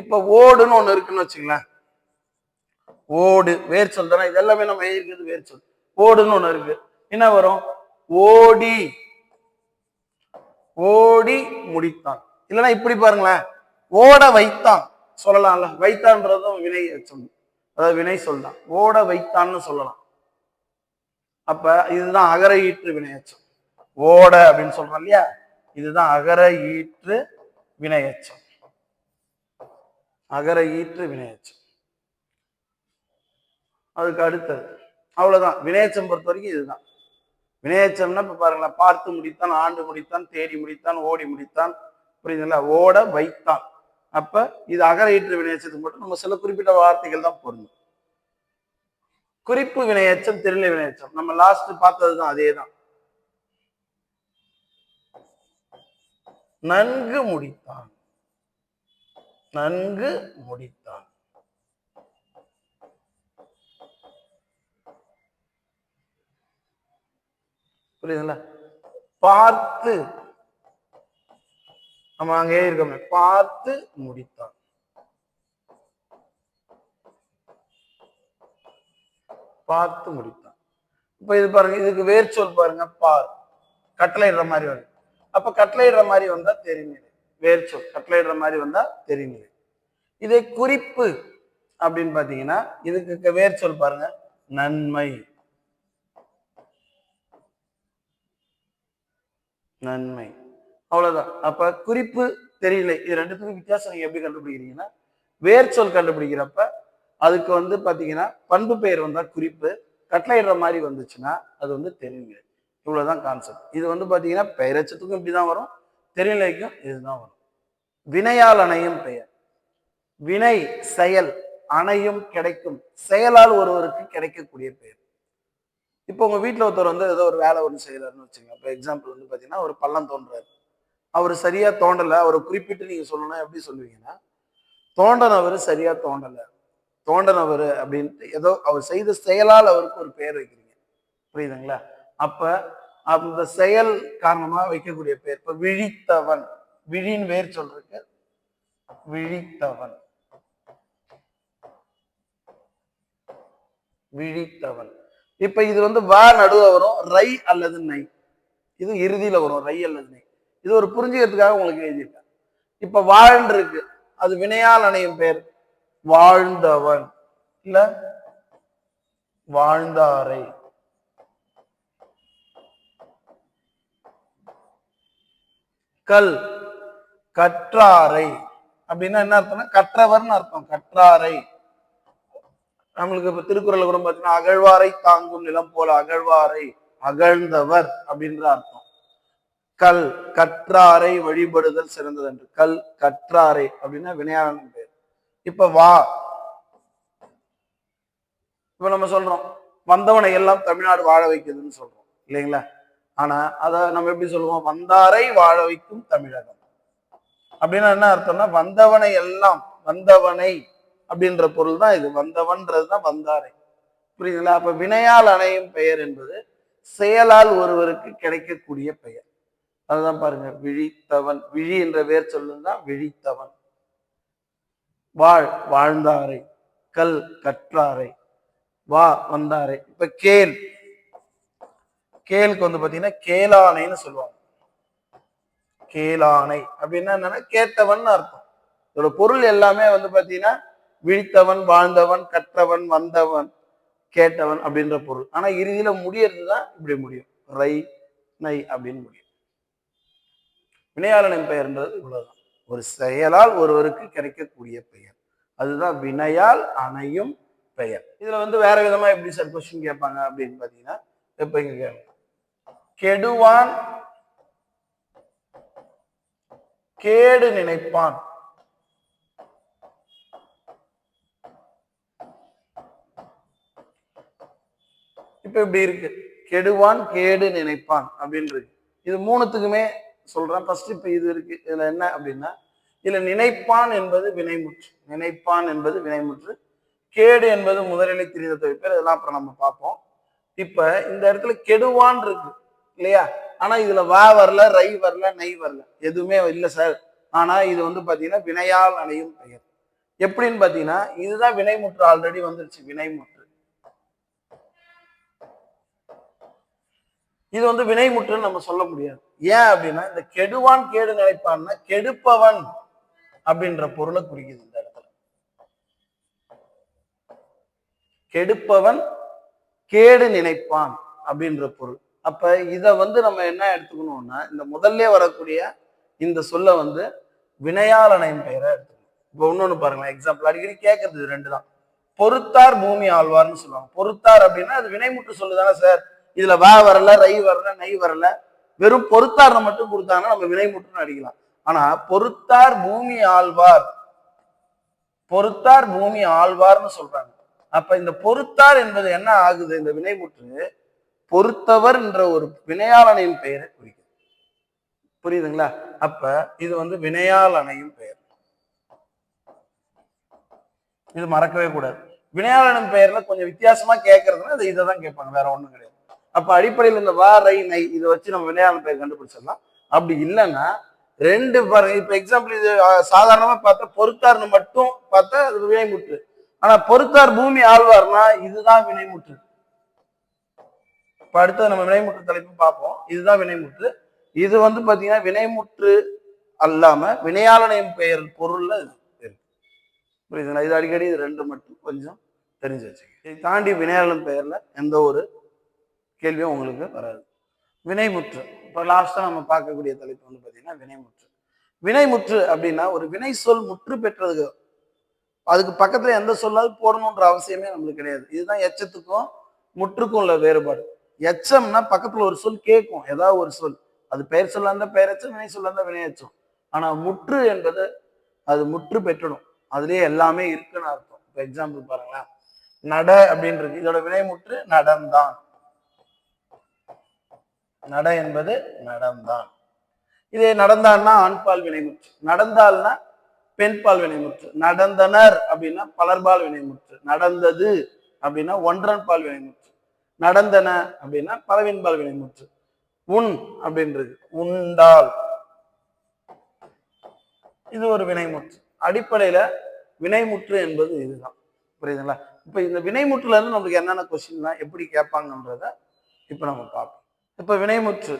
இப்ப ஓடுன்னு ஒண்ணு இருக்குன்னு வச்சுங்களேன், ஓடு வேர்ச்சொல் தானே, இது எல்லாமே நம்ம எழுதிருக்கிறது வேர்ச்சொல். ஓடுன்னு ஒண்ணு இருக்கு, என்ன வரும்? ஓடி ஓடி முடித்தான். இல்லைன்னா இப்படி பாருங்களேன், ஓட வைத்தான் சொல்லலாம்ல, வைத்தான்றதும் வினை எச்சம், அதாவது வினை சொல்தான். ஓட வைத்தான்னு சொல்லலாம். அப்ப இதுதான் அகர ஈற்று வினையச்சம். ஓட அப்படின்னு சொல்றோம் இல்லையா, இதுதான் அகர ஈற்று வினையச்சம். அகர ஈற்று வினையச்சம். அதுக்கு அடுத்தது அவ்வளவுதான். வினையெச்சம் பொறுத்த வரைக்கும் இதுதான். வினையெச்சம்னா இப்ப பாருங்களேன், பார்த்து முடித்தான், ஆண்டு முடித்தான், தேடி முடித்தான், ஓடி முடித்தான், புரியுதுங்களா? ஓட வைத்தான். அப்ப இது அகர ஈற்று வினையெச்சத்துக்கு மட்டும் நம்ம சில குறிப்பிட்ட வார்த்தைகள் தான் பொருந்தும். குறிப்பு வினையெச்சம், திரிநிலை வினையெச்சம் நம்ம லாஸ்ட் பார்த்ததுதான், அதேதான். நன்கு முடித்தான், நன்கு முடித்தான். புரியுதுங்களா? பார்த்து, நம்ம அங்கே இருக்கோமே, பார்த்து முடித்தான். பார்த்து முடித்தான். இப்ப இது பாருங்க, இதுக்கு வேர் சொல் பாருங்க, பார். கட்டளையிடுற மாதிரி வருது. அப்ப கட்டளையிடுற மாதிரி வந்தா தெரிநிலை. வேர் சொல் கட்டளையிடுற மாதிரி வந்தா தெரிநிலை. இதே குறிப்பு அப்படின்னு பாத்தீங்கன்னா, இதுக்கு வேர் சொல் பாருங்க, நன்மை. நன்மை, அவ்வளவுதான். அப்ப குறிப்பு, தெரியலை, இது ரெண்டுத்துக்கும் வித்தியாசம் நீங்க எப்படி கண்டுபிடிக்கிறீங்கன்னா, வேர் சொல் கண்டுபிடிக்கிறப்ப அதுக்கு வந்து பாத்தீங்கன்னா பண்பு பெயர் வந்தா குறிப்பு, கட்டளையிடுற மாதிரி வந்துச்சுன்னா அது வந்து தெரிநிலை. இவ்வளவுதான் கான்செப்ட். இது வந்து பாத்தீங்கன்னா பெயரச்சத்துக்கும் இப்படிதான் வரும், தெரிநிலைக்கும் இதுதான் வரும். வினையால் அணையும் பெயர். வினை செயல், அணையும் கிடைக்கும், செயலால் ஒருவருக்கு கிடைக்கக்கூடிய பெயர். இப்போ உங்க வீட்டுல ஒருத்தர் வந்து ஏதோ ஒரு வேலை ஒன்று செய்யறாருன்னு வச்சுங்க. இப்போ எக்ஸாம்பிள் வந்து பாத்தீங்கன்னா ஒரு பள்ளம் தோன்றாரு, அவர் சரியா தோண்டல, அவரை குறிப்பிட்டு நீங்க சொல்லணும். எப்படி சொல்லுவீங்கன்னா, தோண்டனவர் சரியா தோண்டல, தோண்டனவர் அப்படின்ட்டு ஏதோ அவர் செய்த செயலால் அவருக்கு ஒரு பெயர் வைக்கிறீங்க. புரியுதுங்களா? அப்ப அந்த செயல் காரணமா வைக்கக்கூடிய பெயர். இப்ப விழித்தவன், விழின்னு வேர் சொல்றதுக்கு விழித்தவன், விழித்தவன். இப்ப இது வந்து வா நடுவ வரும், ரை அல்லது நை. இது இறுதியில வரும், ரை அல்லது நை. இது ஒரு புரிஞ்சுக்கிறதுக்காக உங்களுக்கு எழுதியிருக்கேன். இப்ப வாழ்ந்து இருக்கு, அது வினையால் அணையும் பெயர், வாழ்ந்தவன் இல்ல வாழ்ந்தாரை. கல், கற்றாரை அப்படின்னா என்ன அர்த்தம்னா கற்றவர்னு அர்த்தம். கற்றாரை நம்மளுக்கு இப்ப திருக்குறள் கூட பாத்தீங்கன்னா, அகழ்வாரை தாங்கும் நிலம் போல அகழ்வாரை, அகழ்ந்தவர் அப்படின்ற அர்த்தம். கல், கற்றாரை வழிபடுதல் சிறந்தது என்று. கல், கற்றாரை அப்படின்னா வினையாளன் பேர். இப்ப வா, இப்ப நம்ம சொல்றோம் வந்தவனை எல்லாம் தமிழ்நாடு வாழ வைக்குதுன்னு சொல்றோம் இல்லைங்களா? ஆனா அத நம்ம எப்படி சொல்லுவோம், வந்தாரை வாழ வைக்கும் தமிழகம் அப்படின்னா என்ன அர்த்தம்னா, வந்தவனை எல்லாம், வந்தவனை அப்படின்ற பொருள் தான் இது. வந்தவன்றதுதான் வந்தாரை. புரியுதுங்களா? அப்ப வினையால் அணையும் பெயர் என்பது செயலால் ஒருவருக்கு கிடைக்கக்கூடிய பெயர். அதுதான் பாருங்க, விழித்தவன். விழி என்ற வேர் சொல்லுதான் விழித்தவன். வாழ், வாழ்ந்தாரை. கல், கற்றாரை. வா, வந்தாரை. இப்ப கேள், கேளுக்கு வந்து பாத்தீங்கன்னா கேளானைன்னு சொல்லுவாங்க. கேளானை அப்படின்னா என்னன்னா கேட்டவன் அர்த்தம். இதோட பொருள் எல்லாமே வந்து பாத்தீங்கன்னா விழித்தவன், வாழ்ந்தவன், கற்றவன், வந்தவன், கேட்டவன் அப்படின்ற பொருள். ஆனா இறுதியில முடியறதுதான் இப்படி முடியும், ரை நை அப்படின்னு முடியும். வினையாளனின் பெயர்ன்றது இவ்வளவுதான். ஒரு செயலால் ஒருவருக்கு கிடைக்கக்கூடிய பெயர், அதுதான் வினையால் அணையும் பெயர். இதுல வந்து வேற விதமா எப்படி சார் கொஸ்டின் கேட்பாங்க அப்படின்னு பாத்தீங்கன்னா, எப்ப இங்க கேட்பாங்க, கெடுவான் கேடு நினைப்பான். இப்ப இப்படி இருக்கு, கெடுவான் கேடு நினைப்பான் அப்படின்றது. இது மூணுத்துக்குமே சொல்றேன். ஃபர்ஸ்ட் இப்ப இது இருக்கு, இதுல என்ன அப்படின்னா, இதுல நினைப்பான் என்பது வினைமுற்று, நினைப்பான் என்பது வினைமுற்று, கேடு என்பது முதலிலை திரிந்த தொழிற்பெயர். இதெல்லாம் அப்புறம் நம்ம பார்ப்போம். இப்ப இந்த இடத்துல கெடுவான் இருக்கு இல்லையா? ஆனா இதுல வா வரல, ரை வரல, நை வரல, எதுவுமே இல்லை சார். ஆனா இது வந்து பாத்தீங்கன்னா வினையால் அணையும் பெயர். எப்படின்னு பாத்தீங்கன்னா, இதுதான் வினைமுற்று, ஆல்ரெடி வந்துருச்சு வினைமுற்று. இது வந்து வினைமுற்றுன்னு நம்ம சொல்ல முடியாது. ஏன் அப்படின்னா, இந்த கெடுவான் கேடு நினைப்பான்னா கெடுப்பவன் அப்படின்ற பொருளை குறிக்குது இந்த இடத்துல. கெடுப்பவன் கேடு நினைப்பான் அப்படின்ற பொருள். அப்ப இத வந்து நம்ம என்ன எடுத்துக்கணும்னா, இந்த முதல்ல வரக்கூடிய இந்த சொல்ல வந்து வினையால் அணையும் பெயரை எடுத்துக்கணும். இப்ப இன்னொன்னு பாருங்களேன், எக்ஸாம்பிள் அடிக்கடி கேட்கறது ரெண்டு தான். பொறுத்தார் பூமி ஆழ்வார்னு சொல்லுவாங்க. பொறுத்தார் அப்படின்னா அது வினைமுற்று சொல்லுதானே சார், இதுல வா வரல, ரை வரல, நை வரல, வெறும் பொறுத்தார்னு மட்டும் கொடுத்தாங்கன்னா நம்ம வினைமுற்றுன்னு அடிக்கலாம். ஆனா பொறுத்தார் பூமி ஆழ்வார், பொறுத்தார் பூமி ஆழ்வார்னு சொல்றாங்க. அப்ப இந்த பொறுத்தார் என்பது என்ன ஆகுது, இந்த வினைமுற்று பொறுத்தவர் என்ற ஒரு வினையாளனின் பெயரை குறிக்குது. புரியுதுங்களா? அப்ப இது வந்து வினையாளனையும் பெயர், இது மறக்கவே கூடாது. வினையாளனின் பெயர்ல கொஞ்சம் வித்தியாசமா கேட்கறதுன்னா அது இதை தான் கேட்பாங்க, வேற ஒண்ணும் கிடையாது. அப்ப அடிப்படையில் இந்த வா ரை நை இதை வச்சு நம்ம வினையாளன் பெயர் கண்டுபிடிச்சிடலாம். அப்படி இல்லைன்னா ரெண்டு பாருங்க, இப்ப எக்ஸாம்பிள் இது சாதாரணமா பார்த்தா பொறுத்தார்னு மட்டும் பார்த்தா அது வினைமுற்று. ஆனா பொறுத்தார் பூமி ஆழ்வார்னா இதுதான் வினைமுற்று. இப்ப அடுத்தது நம்ம வினைமுற்று தலைப்பு பார்ப்போம். இதுதான் வினைமுற்று. இது வந்து பாத்தீங்கன்னா வினைமுற்று அல்லாம வினையாளனின் பெயர் பொருள்ல இருக்கு. புரியுதுங்களா? இது அடிக்கடி இது ரெண்டு மட்டும் கொஞ்சம் தெரிஞ்சு வச்சுக்க. இதை தாண்டி வினையாளன் பெயர்ல எந்த ஒரு கேள்வியும் உங்களுக்கு வராது. வினைமுற்று இப்ப லாஸ்டா நம்ம பார்க்கக்கூடிய தலைப்பு வந்து பாத்தீங்கன்னா வினைமுற்று. வினைமுற்று அப்படின்னா ஒரு வினை சொல் முற்று பெற்றதுக்கு அதுக்கு பக்கத்துல எந்த சொல்லாவது போடணுன்ற அவசியமே நம்மளுக்கு கிடையாது. இதுதான் எச்சத்துக்கும் முற்றுக்கும் உள்ள வேறுபாடு. எச்சம்னா பக்கத்துல ஒரு சொல் கேட்கும், ஏதாவது ஒரு சொல், அது பெயர் சொல்லா இருந்தா பெயரெச்சம், வினை சொல்லா இருந்தா வினையச்சம். ஆனா முற்று என்பது அது முற்று பெற்றுடும், அதுலயே எல்லாமே இருக்குன்னு அர்த்தம். இப்ப எக்ஸாம்பிள் பாருங்களேன், நட அப்படின்றது இதோட வினைமுற்று நடந்தான். நட என்பது நடந்தான். இதே நடந்தான்னா ஆண்பால் வினைமுற்று, நடந்தால்னா பெண்பால் வினைமுற்று, நடந்தனர் அப்படின்னா பலர்பால் வினைமுற்று, நடந்தது அப்படின்னா ஒன்றன் பால் வினைமுற்று, நடந்தன அப்படின்னா பலவின்பால் வினைமுற்று, உன் அப்படின்றது உண்டால் இது ஒரு வினைமுற்று. அடிப்படையில வினைமுற்று என்பது இதுதான். புரியுதுங்களா? இப்ப இந்த வினைமுற்றுல இருந்து நம்மளுக்கு என்னென்ன கொஸ்டின்லாம் எப்படி கேட்பாங்கன்றத இப்ப நம்ம பார்ப்போம். இப்ப வினைமுற்று,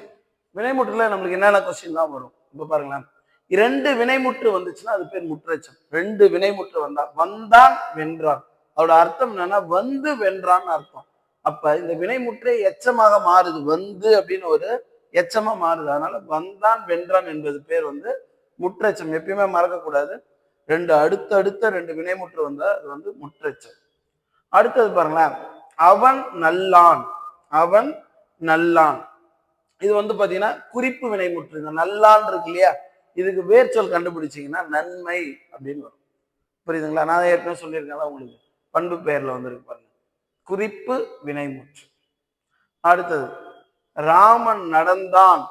வினைமுற்றுல நம்மளுக்கு என்னென்ன கொஸ்டின்லாம் வரும் இப்ப பாருங்களேன். இரண்டு வினைமுற்று வந்துச்சுன்னா அது பேர் முற்றெச்சம். ரெண்டு வினைமுற்று வந்தா, வந்தான் வென்றான், அதோட அர்த்தம் என்னன்னா வந்து வென்றான்னு அர்த்தம். அப்ப இந்த வினைமுற்றே எச்சமாக மாறுது, வந்து அப்படின்னு ஒரு எச்சமா மாறுது. அதனால வந்தான் வென்றான் என்பது பேர் வந்து முற்றெச்சம். எப்பயுமே மறக்கக்கூடாது, ரெண்டு அடுத்தடுத்த ரெண்டு வினைமுற்று வந்தா அது வந்து முற்றெச்சம். அடுத்தது பாருங்களேன், அவன் நல்லான், அவன் நல்லான், இது வந்து பாத்தீங்கன்னா குறிப்பு வினைமுற்று. இந்த நல்லான் இருக்கு இல்லையா, இதுக்கு வேர்ச்சொல் கண்டுபிடிச்சீங்கன்னா நன்மை அப்படின்னு வரும். புரியுதுங்களா? நான் ஏற்கனவே சொல்லியிருக்கேன் உங்களுக்கு, பண்பு பெயர்ல வந்துருக்கு பாருங்க, குறிப்பு வினைமுற்று. அடுத்தது ராமன் நடந்தான்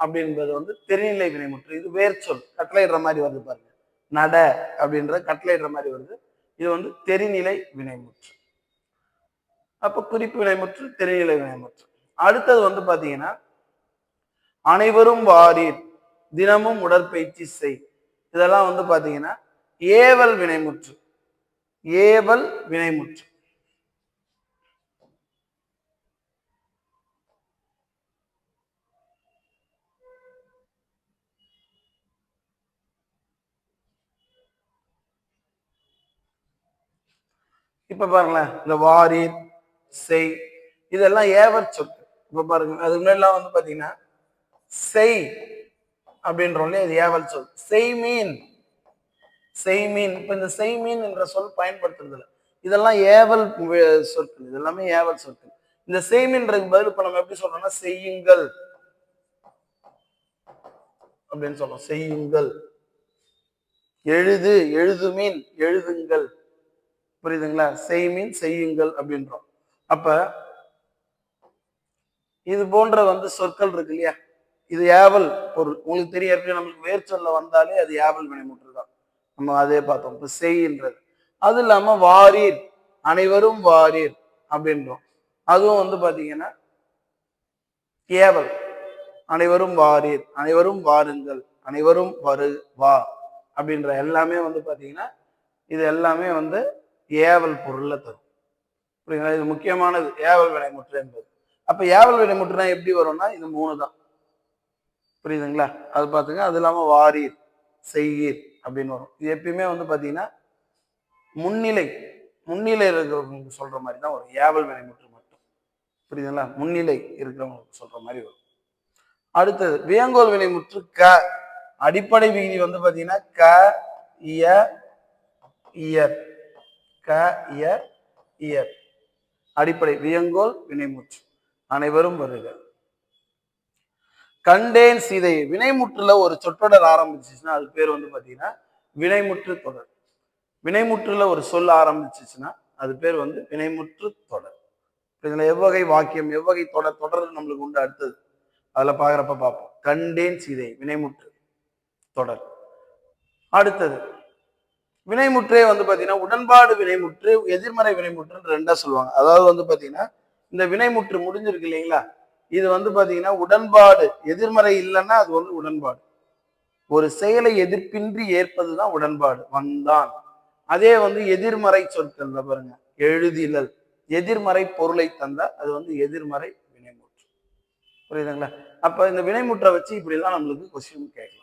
அப்படின்றது வந்து தெரிநிலை வினைமுற்று. இது வேர்ச்சொல் கட்டளையிடுற மாதிரி வருது பாருங்க, நட அப்படின்ற கட்டளையிடுற மாதிரி வருது, இது வந்து தெரிநிலை வினைமுற்று. அப்ப குறிப்பு வினைமுற்று, தெரிநிலை வினைமுற்று. அடுத்தது வந்து பாத்தீங்கன்னா அனைவரும் வாரீர், தினமும் உடற்பயிற்சி செய், இதெல்லாம் வந்து பாத்தீங்கன்னா ஏவல் வினைமுற்று, ஏவல் வினைமுற்று. இப்ப பாருங்களேன், இந்த வாரீர் செய் இதெல்லாம் ஏவல் சொற்கள். இப்ப பாருங்க, அது முன்னாடிலாம் வந்து பாத்தீங்கன்னா செய் அப்படின்றோம், இது ஏவல் சொல். செய்மீன், செய்மீன், இப்ப இந்த செய்மீன் என்ற சொல் பயன்படுத்துறது, இதெல்லாம் ஏவல் சொற்கள், இதெல்லாமே ஏவல் சொற்கள். இந்த செய்மீன்றது பதில் இப்ப நம்ம எப்படி சொல்றோம்னா செய்யுங்கள் அப்படின்னு சொல்றோம், செய்யுங்கள். எழுது, எழுதுமீன், எழுதுங்கள். புரியுதுங்களா? செய்மீன், செய்யுங்கள் அப்படின்றோம். அப்ப இது போன்ற வந்து சொற்கள் இருக்கு இல்லையா, இது ஏவல் பொருள். உங்களுக்கு தெரியும், நம்மளுக்கு வேர்ச்சொல்ல வந்தாலே அது ஏவல் வினைமுற்று தான், நம்ம அதே பார்த்தோம். இப்ப செய்ன்றது. அது இல்லாம வாரீர், அனைவரும் வாரீர் அப்படின்றோம், அதுவும் வந்து பாத்தீங்கன்னா ஏவல். அனைவரும் வாரீர், அனைவரும் வாருங்கள், அனைவரும் வரு வா அப்படின்ற எல்லாமே வந்து பாத்தீங்கன்னா இது எல்லாமே வந்து ஏவல் பொருள்ல தரும். புரியுங்களா? இது முக்கியமானது ஏவல் வினைமுற்று என்பது. அப்ப ஏவல் வினைமுற்றுனா எப்படி வரும்னா இது மூணு தான். புரியுதுங்களா? அது பாத்துங்க. அது இல்லாம வாரீர், செய்யீர் அப்படின்னு வரும். இது எப்பயுமே வந்து பாத்தீங்கன்னா முன்னிலை, முன்னிலை இருக்கிறவங்களுக்கு சொல்ற மாதிரி தான் வரும், ஏவல் வினைமுற்று மட்டும். புரியுதுங்களா? முன்னிலை இருக்கிறவங்களுக்கு சொல்ற மாதிரி வரும். அடுத்தது வியங்கோல் வினைமுற்று க. அடிப்படை விகுதி வந்து பாத்தீங்கன்னா க இய இயர், க இய இயர். அடிப்படை வியங்கோல் வினைமுற்று. அனைவரும் வருக. கண்டேன் சீதை. வினைமுற்றுல ஒரு சொற்றொடர் ஆரம்பிச்சுச்சுன்னா அது பேர் வந்து பாத்தீங்கன்னா வினைமுற்று தொடர். வினைமுற்றுல ஒரு சொல் ஆரம்பிச்சுச்சுன்னா அது பேர் வந்து வினைமுற்று தொடர். இதுல எவ்வகை வாக்கியம் எவ்வகை தொடர் தொடர் நம்மளுக்கு உண்டு அடுத்தது அதுல பாக்குறப்ப பார்ப்போம். கண்டேன் சீதை வினைமுற்று தொடர். அடுத்தது வினைமுற்றே வந்து பாத்தீங்கன்னா உடன்பாடு வினைமுற்று எதிர்மறை வினைமுற்றுன்னு ரெண்டா சொல்லுவாங்க. அதாவது வந்து பாத்தீங்கன்னா இந்த வினைமுற்று முடிஞ்சிருக்கு இல்லைங்களா, இது வந்து பாத்தீங்கன்னா உடன்பாடு எதிர்மறை இல்லைன்னா அது வந்து உடன்பாடு. ஒரு செயலை எதிர்ப்பின்றி ஏற்பதுதான் உடன்பாடு. வந்தான். அதே வந்து எதிர்மறை சொற்கள் பாருங்க, எழுதிலல் எதிர்மறை பொருளை தந்தா அது வந்து எதிர்மறை வினைமுற்று. புரியுதுங்களா? அப்ப இந்த வினைமுற்றை வச்சு இப்படிலாம் நம்மளுக்கு கொஸ்டின் கேட்கலாம்.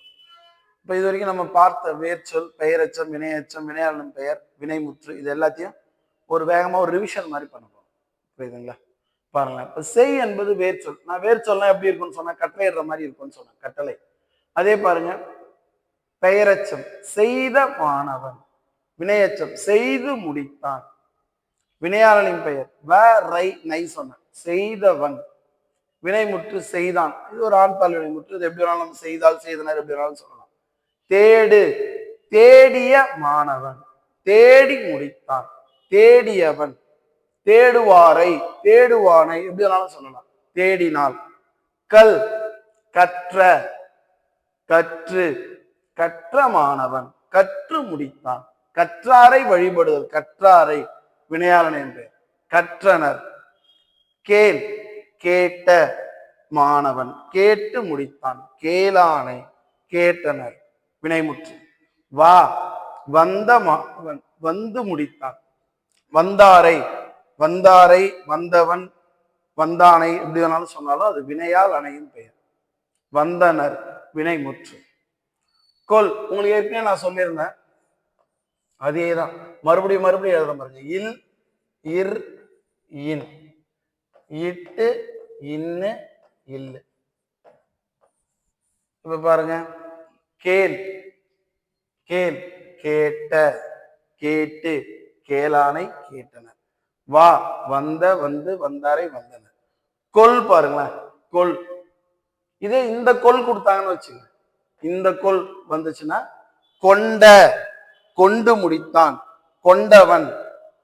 இப்ப இது வரைக்கும் நம்ம பார்த்த வேர்ச்சொல், பெயரெச்சம், வினையெச்சம், வினையாளன் பெயர், வினைமுற்று இது எல்லாத்தையும் ஒரு வேகமா ஒரு ரிவிஷன் மாதிரி பண்ண போறோம். புரியுதுங்களா? பாருங்க. இப்ப செய் என்பது வேர்ச்சொல். நான் வேர்ச்சொல்லாம் எப்படி இருக்கும்னு சொன்னா கட்டளையிடுற மாதிரி இருக்கும்னு சொன்னேன், கட்டளை. அதே பாருங்க பெயரெச்சம் செய்த மாணவன், வினையச்சம் செய்து முடித்தான், வினையாளனின் பெயர் வ ரை நை சொன்ன செய்தவன், வினைமுற்று செய்தான், இது ஒரு ஆண்பால் வினைமுற்று. இது எப்படி வேணாலும் நம்ம செய்தால் செய்தனர் எப்படி வேணாலும் சொல்லலாம். தேடு தேடிய மாணவன், தேடி முடித்தான், தேடியவன், தேடுவாரை தேடுவானை எப்படி வேணாலும் சொல்லலாம், தேடினால். கல் கற்ற கற்று கற்ற மாணவன், கற்று முடித்தான், கற்றாரை வழிபடுதல் கற்றாரை வினையாளன் என்று கற்றனர். கேள் கேட்ட மாணவன், கேட்டு முடித்தான், கேளானை கேட்டனர் வினைமுற்று. வா வந்த மாணவன், வந்து முடித்தான், வந்தாரை வந்தாரை வந்தவன் வந்தானை எப்படி வேணாலும் சொன்னாலும் அது வினையால் அணையும் பெயர். வந்தனர் வினைமுற்று. கொல் உங்களுக்கு ஏற்கனவே நான் சொல்லியிருந்தேன், அதேதான் மறுபடியும் மறுபடியும் எழுத பாருங்க. இல் இர் இன், இட்டு இன்னு இல்லு. இப்ப பாருங்க கேள் கேள் கேட்ட கேட்டு கேளானை கேட்டனர். வா வந்த வந்து வந்தாரை வந்தனர். கொல் பாருங்களேன், கொல். இதே இந்த கொல் கொடுத்தாங்கன்னு வச்சுங்க, இந்த கொல் வந்துச்சுன்னா கொண்ட கொண்டு முடித்தான், கொண்டவன்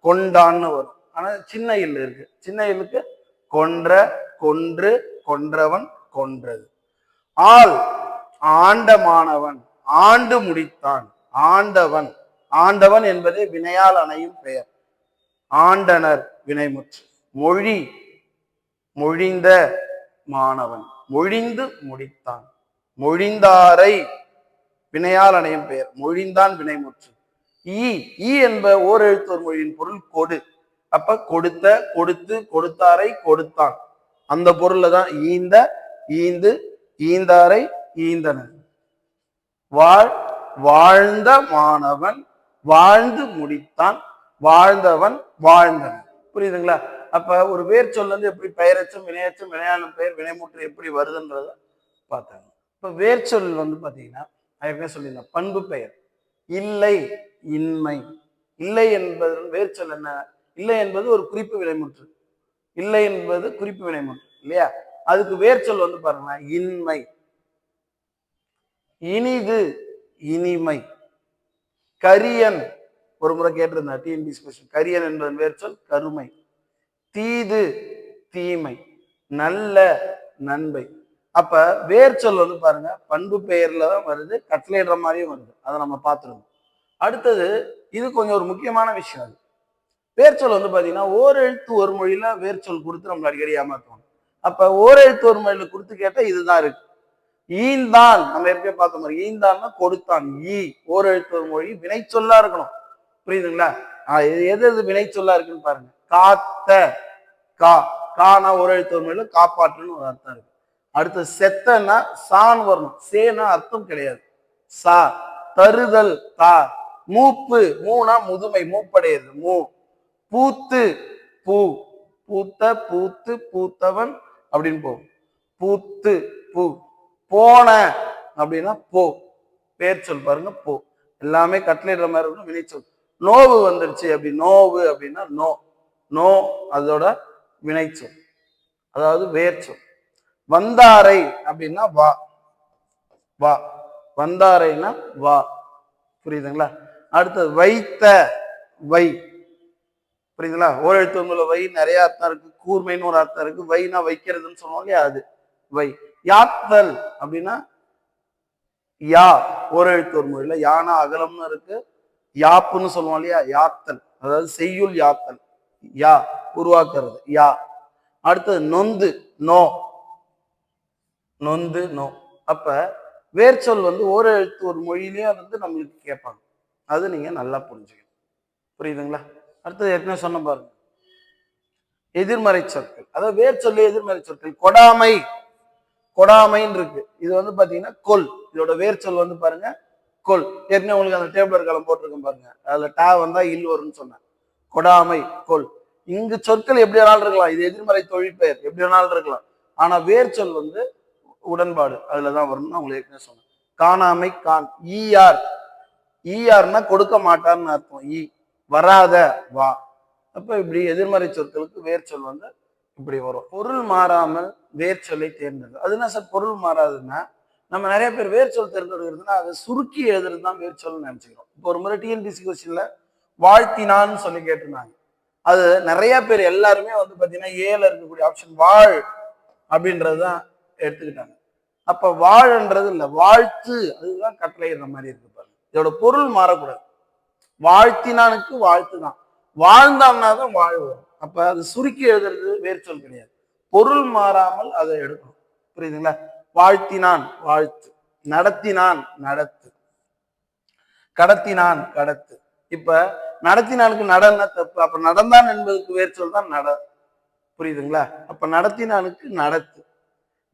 கொண்டான்னு வரும். ஆனா சின்ன இல்லு இருக்கு, சின்ன இல்லுக்கு கொன்ற கொன்று கொன்றவன் கொன்றது. ஆள் ஆண்ட மாணவன், ஆண்டு முடித்தான், ஆண்டவன், ஆண்டவன் என்பது வினையால் அணையும் பெயர். ஆண்டனர் வினைமுற்று. மொழி மொழிந்த மாணவன், மொழிந்து முடித்தான், மொழிந்தாரை வினையால் அணையும் பெயர், மொழிந்தான் வினைமுற்று. ஈ என்ப ஓர் எழுத்தோர் மொழியின் பொருள் கொடு. அப்ப கொடுத்த கொடுத்து கொடுத்தாரை கொடுத்தான், அந்த பொருள்ல தான் ஈந்த ஈந்து ஈந்தாரை ஈந்தனர். வாழ் வாழ்ந்த மாணவன், வாழ்ந்து முடித்தான், வாழ்ந்தவன் வாழ்ந்தவன். புரியுதுங்களா? அப்ப ஒரு வேர் சொல்ல இருந்து எப்படி பெயரச்சம் வினையச்சம் வினையாளன் பெயர் வினைமுற்று எப்படி வருதுன்றத பார்த்தாங்க. இப்ப வேர் சொல் வந்து பாத்தீங்கன்னா ஏற்கனவே சொல்லியிருந்தேன், பண்பு பெயர். இல்லை இன்மை. இல்லை என்பது வேர் சொல் என்ன? இல்லை என்பது ஒரு குறிப்பு வினைமுற்று. இல்லை என்பது குறிப்பு வினைமுற்று இல்லையா? அதுக்கு வேர் சொல் வந்து பாருங்க இன்மை. இனிது இனிமை. கரியன் ஒரு முறை கேட்டிருந்தா டிஎன்பிஎஸ்சி கொஸ்டின், கரியன் என்பதன் வேர் சொல் கருமை. தீது தீமை. நல்ல நன்மை. அப்ப வேர் சொல் வந்து பாருங்க பண்பு பெயர்ல தான் வருது, கட்டளையிடுற மாதிரியும் வருது. அதை நம்ம பார்த்துருவோம். அடுத்தது இது கொஞ்சம் ஒரு முக்கியமான விஷயம். அது வேர்ச்சொல் வந்து பாத்தீங்கன்னா ஓரெழுத்து ஒரு மொழியில வேர்ச்சொல் கொடுத்து நம்மள அடிக்கடி ஏமாத்துவாங்க. அப்ப ஓரெழுத்து ஒரு மொழியில கொடுத்து கேட்டா இதுதான் இருக்கு. ஈந்தான் நம்ம ஏற்கனவே பார்த்த மாதிரி, ஈந்தான்னா கொடுத்தான். ஈ ஓரெழுத்து ஒரு மொழி வினைச்சொல்லா இருக்கணும். புரியுதுங்களா? எது எது வினைச்சொல்லா இருக்குன்னு பாருங்க. காத்த கா, கானா ஒரு எழுத்து ஒரு மொழியில காப்பாற்றுன்னு ஒரு அர்த்தம் இருக்கு. அடுத்து செத்தன்னா சான் வரணும், சேனா அர்த்தம் கிடையாது, சா. தருதல் தா. மூப்பு மூனா முதுமை மூப்படையது மூ. பூத்து பூ, பூத்த பூத்து பூத்தவன் அப்படின்னு போகும், பூத்து பூ. போன அப்படின்னா போ, பேர் சொல் பாருங்க போ. எல்லாமே கட்டளையிடுற மாதிரி இருக்கும் வினைச்சொல். நோவு வந்துருச்சு அப்படி, நோவு அப்படின்னா நோ, நோ அதோட வினைச்சொல், அதாவது வேர்ச்சொல். வந்தாரை அப்படின்னா வா, வா. வந்தாரைன்னா வா. புரியுதுங்களா? அடுத்தது வைத்த, வை. புரியுதுங்களா? ஓரெழுத்து வங்குல வை நிறைய அர்த்தம் இருக்கு. கூர்மைன்னு ஒரு அர்த்தம் இருக்கு. வைனா வைக்கிறதுன்னு சொல்லுவோம் இல்லையா, அது வை. யாத்தல் அப்படின்னா யா, ஓரெழுத்து ஒரு மொழியில யானா அகலம்னு இருக்கு, யாப்புன்னு சொல்லுவோம் இல்லையா, யாத்தல், அதாவது செய்யுள் யாத்தல், யா உருவாக்குறது, யா. அடுத்தது நொந்து, நோ, நொந்து, நோ. அப்ப வேர்ச்சொல் வந்து ஓரெழுத்து ஒரு மொழியிலேயே வந்து நம்மளுக்கு கேட்பாங்க, அது நீங்க நல்லா புரிஞ்சுக்கணும். புரியுதுங்களா? அடுத்தது ஏற்கனவே சொன்ன பாருங்க, எதிர்மறை சொற்கள், அதாவது வேர்ச்சொல்லு எதிர்மறை சொற்கள். கொடாமை, கொடாமைன்னு இருக்கு, இது வந்து பாத்தீங்கன்னா கொல், இதோட வேர்ச்சொல் வந்து பாருங்க கொல். ஏற்கனவே உங்களுக்கு அந்த டேபிள் காலம் போட்டிருக்கேன் பாருங்க, அதுல டா வந்தா இல் வரும்னு சொன்னேன். கொடாமை, கொல். இங்கு சொற்கள் எப்படி வேணாலும் இருக்கலாம், இது எதிர்மறை தொழிற்பெயர், எப்படி வேணாலும் இருக்கலாம். ஆனா வேர்ச்சொல் வந்து உடன்பாடு அதுலதான் வரும்னு உங்களுக்கு ஏற்கனவே சொன்னேன். காணாமை, கான். ஈயார், ஈயார்னா கொடுக்க மாட்டார்னு அர்த்தம். ஈ வராத, வா. அப்ப இப்படி எதிர்மறை சொற்களுக்கு வேர்ச்சொல் வந்து இப்படி வரும். பொருள் மாறாமல் வேர்ச்சொல்லை தேர்ந்தெடு. அது என்ன சார் பொருள் மாறாதுன்னா, நம்ம நிறைய பேர் வேர்ச்சொல் தேர்ந்தெடுக்கிறதுனா அதை சுருக்கி எழுதுறது தான் வேர்ச்சொல்னு நினைச்சுக்கிறோம். இப்போ ஒரு முறை டிஎன்பிசி கொஸ்டின்ல வாழ்த்தினான்னு சொல்லி கேட்டிருந்தாங்க. அது நிறைய பேர் எல்லாருமே வந்து பாத்தீங்கன்னா ஏல இருக்கக்கூடிய ஆப்ஷன் வாழ் அப்படின்றதுதான் எடுத்துக்கிட்டாங்க. அப்ப வாழ்ன்றது இல்ல, வாழ்த்து, அதுதான் கட்டளையிடுற மாதிரி இருக்கு பாருங்க. இதோட பொருள் மாறக்கூடாது. வாழ்த்தினானுக்கு வாழ்த்து தான், வாழ்ந்தான்னா தான் வாழ்வு. அப்ப அது சுருக்கி எழுதுறது வேர்ச்சொல் கிடையாது, பொருள் மாறாமல் அதை எடுக்கணும். புரியுதுங்களா? வாழ்த்தினான் வாழ்த்து, நடத்தினான் நடத்து, கடத்தினான் கடத்து. இப்ப நடத்தினானுக்கு நடன தப்பு, அப்ப நடந்தான் என்பதுக்கு வேர்ச்சொல் தான் நட. புரியுதுங்களா? அப்ப நடத்தினானுக்கு நடத்து,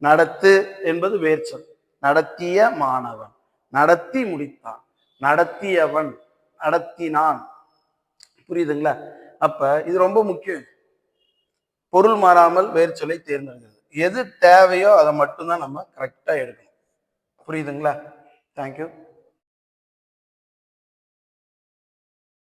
நடத்து என்பது வேர்ச்சொல். நடத்திய மாணவன், நடத்தி முடித்தான், நடத்தியவன், நடத்தினான். புரியுதுங்களா? அப்ப இது ரொம்ப முக்கியம், பொருள் மாறாமல் வேர்ச்சொல்லை தேர்ந்தெடுக்கிறது. எது தேவையோ அதை மட்டும்தான் நம்ம கரெக்டா எடுக்கணும். புரியுதுங்களா? தேங்க்யூ.